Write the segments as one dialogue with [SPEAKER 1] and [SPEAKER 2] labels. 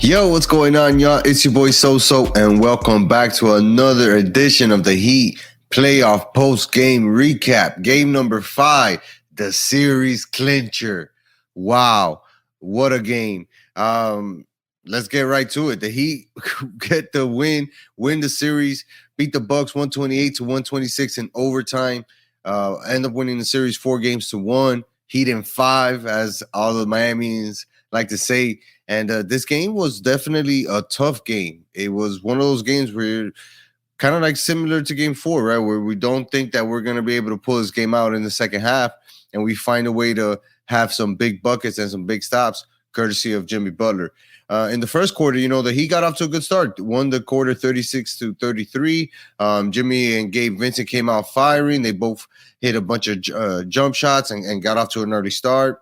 [SPEAKER 1] Yo, what's going on, y'all? It's your boy SoSo, and welcome back to another edition of the Heat Playoff Post Game Recap. Game number 5, the series clincher. Wow, what a game! Let's get right to it. The Heat get the win the series, beat the Bucks 128 to 126 in overtime. End up winning the series 4-1. Heat in 5, as all the Miamians like to say. And this game was definitely a tough game. It was one of those games where kind of like similar to game 4, right? Where we don't think that we're going to be able to pull this game out in the second half. And we find a way to have some big buckets and some big stops, courtesy of Jimmy Butler. In the first quarter, the Heat got off to a good start. Won the quarter 36-33. Jimmy and Gabe Vincent came out firing. They both hit a bunch of jump shots and got off to an early start.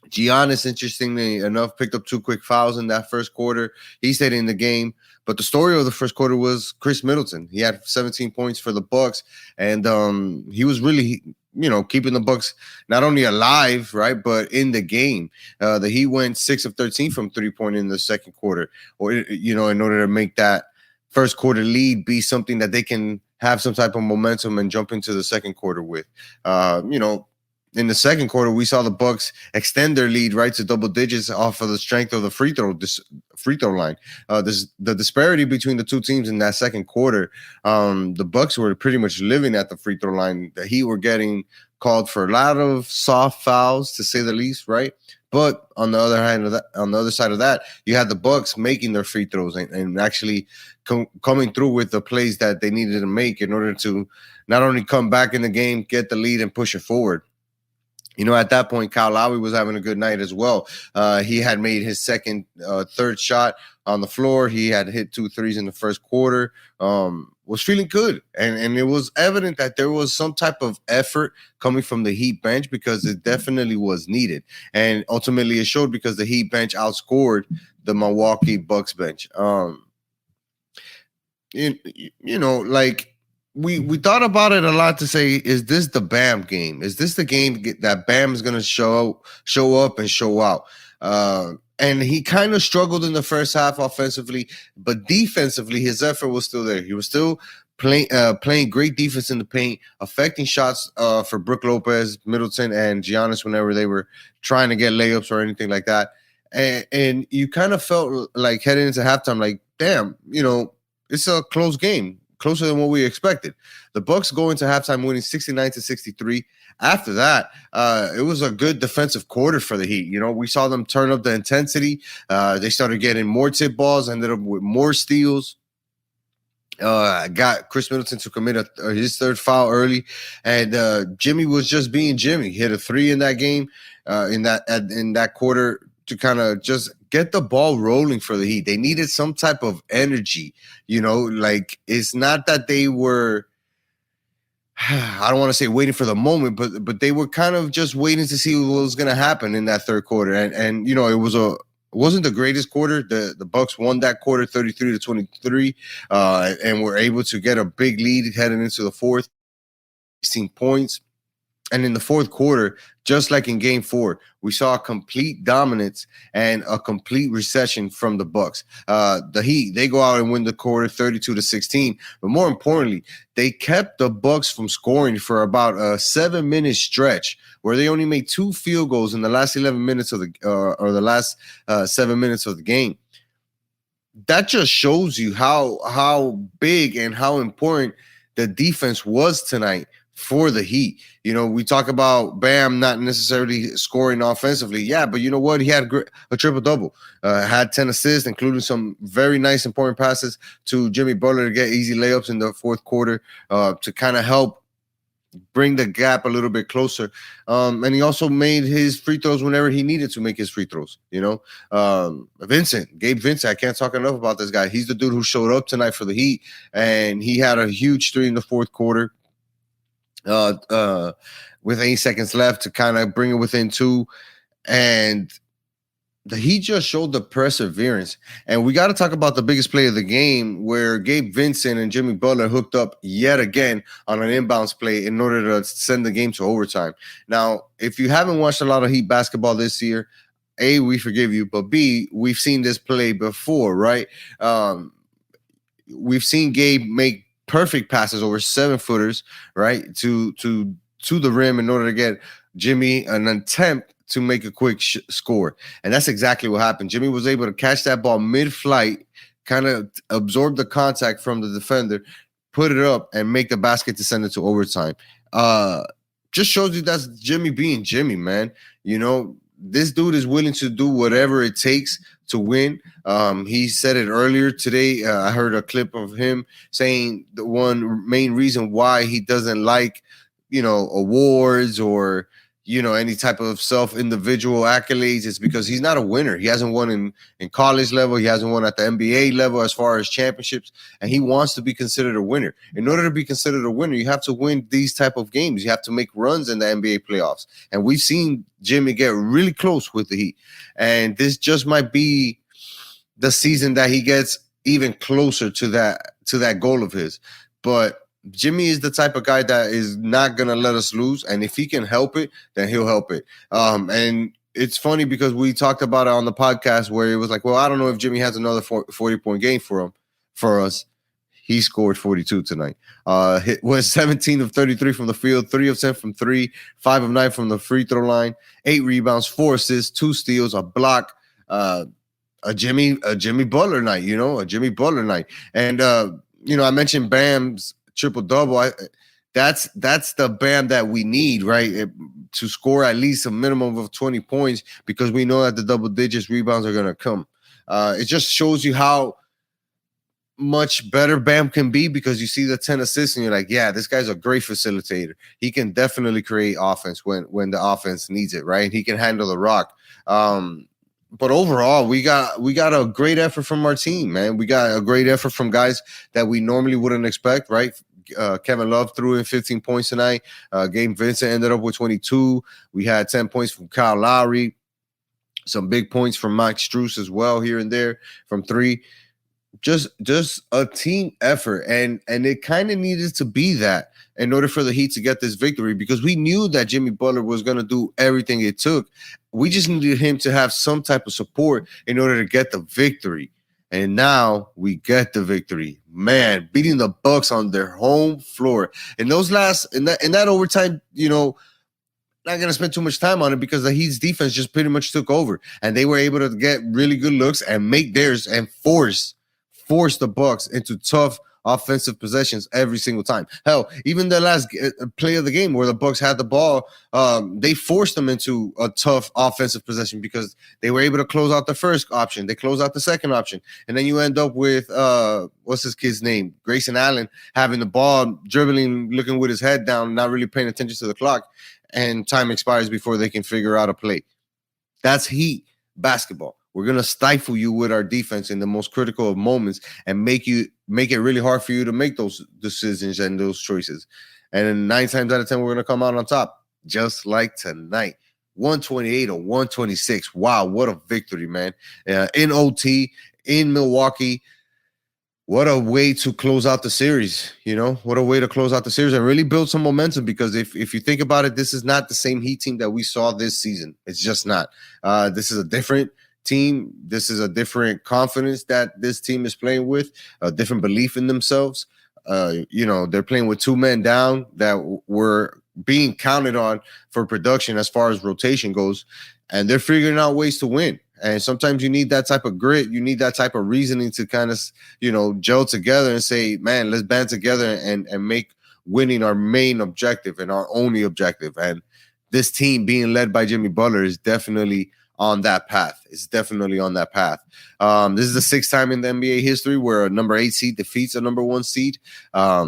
[SPEAKER 1] Giannis, interestingly enough, picked up 2 quick fouls in that first quarter. He stayed in the game. But the story of the first quarter was Chris Middleton. He had 17 points for the Bucks, and he was really, keeping the Bucks not only alive, right, but in the game. The Heat went 6 of 13 from 3-point in the second quarter, or in order to make that first quarter lead be something that they can have some type of momentum and jump into the second quarter with. In the second quarter, we saw the Bucks extend their lead right to double digits off of the strength of the free throw line. The disparity between the two teams in that second quarter, the Bucks were pretty much living at the free throw line. The Heat were getting called for a lot of soft fouls, to say the least, right? But on the other side of that, you had the Bucks making their free throws and actually coming through with the plays that they needed to make in order to not only come back in the game, get the lead, and push it forward. At that point, Kyle Lowry was having a good night as well. He had made his third shot on the floor. He had hit 2 threes in the first quarter. Was feeling good. And it was evident that there was some type of effort coming from the Heat bench, because it definitely was needed. And ultimately it showed, because the Heat bench outscored the Milwaukee Bucks bench. We thought about it a lot to say, is this the Bam game? Is this the game that Bam is going to show up and show out? And he kind of struggled in the first half offensively, but defensively, his effort was still there. He was still playing great defense in the paint, affecting shots for Brook Lopez, Middleton, and Giannis whenever they were trying to get layups or anything like that. And you kind of felt like heading into halftime, like, damn, it's a close game. Closer than what we expected. The Bucks go into halftime winning 69-63. After that, it was a good defensive quarter for the Heat. We saw them turn up the intensity. They started getting more tip balls, ended up with more steals. Got Chris Middleton to commit his third foul early, and Jimmy was just being Jimmy. He hit a 3 in that game, in that quarter, to kind of just get the ball rolling for the Heat. They needed some type of energy, like, it's not that they were, I don't want to say waiting for the moment, but they were kind of just waiting to see what was going to happen in that third quarter. And it wasn't the greatest quarter. The Bucks won that quarter 33-23, and were able to get a big lead heading into the fourth, 16 points. And in the fourth quarter, just like in game 4, we saw a complete dominance and a complete recession from the Bucks. The Heat, they go out and win the quarter 32-16. But more importantly, they kept the Bucks from scoring for about a 7-minute stretch, where they only made 2 field goals in the last 11 minutes of the last 7 minutes of the game. That just shows you how big and how important the defense was tonight for the Heat. We talk about Bam not necessarily scoring offensively. Yeah, but you know what? He had a triple-double. Had 10 assists, including some very nice, important passes to Jimmy Butler to get easy layups in the fourth quarter, to kind of help bring the gap a little bit closer. And he also made his free throws whenever he needed to make his free throws. Gabe Vincent, I can't talk enough about this guy. He's the dude who showed up tonight for the Heat, and he had a huge 3 in the fourth quarter. With 8 seconds left to kind of bring it within 2, and the Heat just showed the perseverance. And we got to talk about the biggest play of the game, where Gabe Vincent and Jimmy Butler hooked up yet again on an inbounds play in order to send the game to overtime. Now, if you haven't watched a lot of Heat basketball this year, A, we forgive you, but B, we've seen this play before, right? Um, we've seen Gabe make perfect passes over 7-footers, right, to the rim in order to get Jimmy an attempt to make a quick score, and that's exactly what happened. Jimmy was able to catch that ball mid-flight, kind of absorb the contact from the defender, put it up, and make the basket to send it to overtime. Uh, just shows you that's Jimmy being Jimmy, man. You know, this dude is willing to do whatever it takes to win. He said it earlier today. I heard a clip of him saying the one main reason why he doesn't like, awards or, any type of individual accolades is because he's not a winner. He hasn't won in college level. He hasn't won at the NBA level as far as championships, and he wants to be considered a winner. In order to be considered a winner, you have to win these type of games. You have to make runs in the NBA playoffs, and we've seen Jimmy get really close with the Heat, and this just might be the season that he gets even closer to that goal of his. But Jimmy is the type of guy that is not gonna let us lose, and if he can help it, then he'll help it. And it's funny because we talked about it on the podcast where it was like, well, I don't know if Jimmy has another 40-point game for us. He scored 42 tonight. Was 17 of 33 from the field, 3 of 10 from 3, 5 of 9 from the free throw line, 8 rebounds, 4 assists, 2 steals, a block. A Jimmy Butler night, a Jimmy Butler night. And I mentioned Bam's triple double. That's the Bam that we need, right? To score at least a minimum of 20 points because we know that the double digits rebounds are gonna come. It just shows you how much better Bam can be because you see the 10 assists and you're like, yeah, this guy's a great facilitator. He can definitely create offense when the offense needs it, right? He can handle the rock. But overall, we got a great effort from our team, man. We got a great effort from guys that we normally wouldn't expect, right? Kevin Love threw in 15 points tonight. Gabe Vincent ended up with 22. We had 10 points from Kyle Lowry. Some big points from Mike Strus as well here and there from 3. Just a team effort, and it kind of needed to be that in order for the Heat to get this victory because we knew that Jimmy Butler was going to do everything it took. We just needed him to have some type of support in order to get the victory, and now we get the victory. Man, beating the Bucks on their home floor in those in that overtime, not going to spend too much time on it because the Heat's defense just pretty much took over, and they were able to get really good looks and make theirs and force the Bucks into tough offensive possessions every single time. Hell, even the last play of the game where the Bucks had the ball, they forced them into a tough offensive possession because they were able to close out the first option. They closed out the second option. And then you end up with, what's this kid's name? Grayson Allen having the ball, dribbling, looking with his head down, not really paying attention to the clock. And time expires before they can figure out a play. That's Heat basketball. We're going to stifle you with our defense in the most critical of moments and make it really hard for you to make those decisions and those choices. And 9 times out of 10, we're going to come out on top, just like tonight. 128 or 126. Wow, what a victory, man. In OT, in Milwaukee. What a way to close out the series, what a way to close out the series and really build some momentum because if you think about it, this is not the same Heat team that we saw this season. It's just not. This is a different team. This is a different confidence that this team is playing with, a different belief in themselves. They're playing with 2 men down that were being counted on for production as far as rotation goes, and they're figuring out ways to win. And sometimes you need that type of grit. You need that type of reasoning to kind of, gel together and say, man, let's band together and make winning our main objective and our only objective. And this team being led by Jimmy Butler is definitely on that path. It's definitely on that path. This is the 6th time in the NBA history where a number 8 seed defeats a number 1 seed. I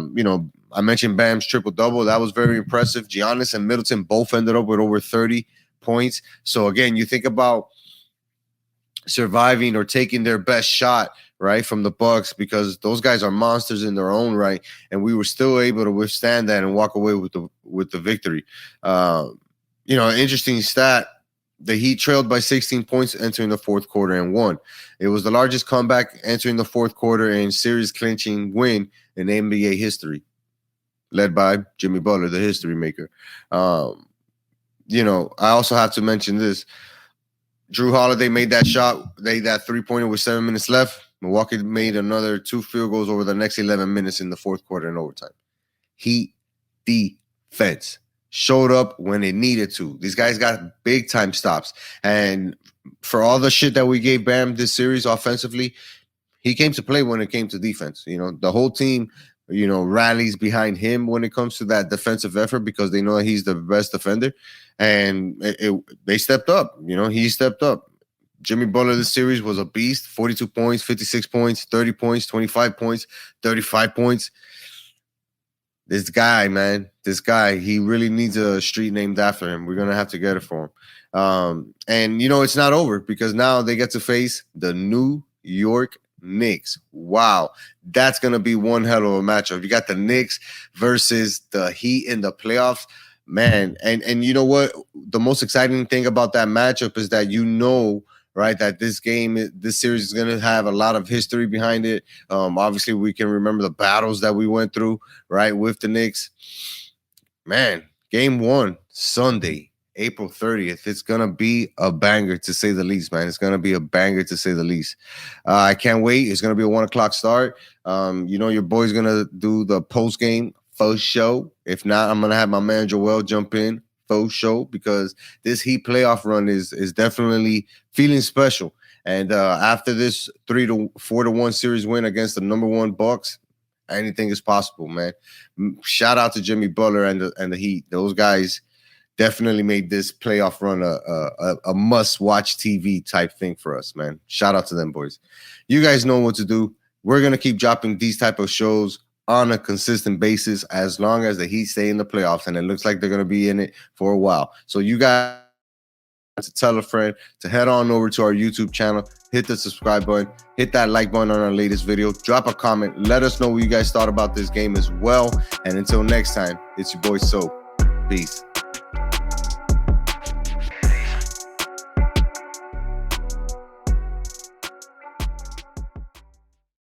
[SPEAKER 1] mentioned Bam's triple-double. That was very impressive. Giannis and Middleton both ended up with over 30 points. So, again, you think about surviving or taking their best shot, right, from the Bucks because those guys are monsters in their own right, and we were still able to withstand that and walk away with the victory. Interesting stat. The Heat trailed by 16 points entering the 4th quarter and won. It was the largest comeback entering the 4th quarter and series-clinching win in NBA history, led by Jimmy Butler, the history maker. I also have to mention this. Drew Holiday made that shot, that 3-pointer with 7 minutes left. Milwaukee made another 2 field goals over the next 11 minutes in the fourth quarter in overtime. Heat defense showed up when it needed to. These guys got big time stops. And for all the shit that we gave Bam this series offensively, he came to play when it came to defense. The whole team, rallies behind him when it comes to that defensive effort because they know that he's the best defender. And they stepped up. He stepped up. Jimmy Butler this series was a beast. 42 points, 56 points, 30 points, 25 points, 35 points. This guy, man, he really needs a street named after him. We're going to have to get it for him. And, it's not over because now they get to face the New York Knicks. Wow. That's going to be one hell of a matchup. You got the Knicks versus the Heat in the playoffs. Man, and you know what? The most exciting thing about that matchup is that right, that this series is going to have a lot of history behind it. Obviously, we can remember the battles that we went through, right, with the Knicks. Man, game 1, Sunday, April 30th. It's going to be a banger, to say the least, man. It's going to be a banger, to say the least. I can't wait. It's going to be a 1 o'clock start. Your boy's going to do the post-game first show. If not, I'm going to have my man Joel jump in. Faux show, because this Heat playoff run is definitely feeling special. And after this 4-1 series win against the number 1 Bucks, anything is possible, man. Shout out to Jimmy Butler and the Heat. Those guys definitely made this playoff run a must-watch TV type thing for us, man. Shout out to them, boys. You guys know what to do. We're gonna keep dropping these type of shows on a consistent basis as long as the Heat stay in the playoffs, and it looks like they're going to be in it for a while. So you guys to tell a friend to head on over to our YouTube channel, hit the subscribe button, hit that like button on our latest video, drop a comment, let us know what you guys thought about this game as well. And until next time, it's your boy So. Peace.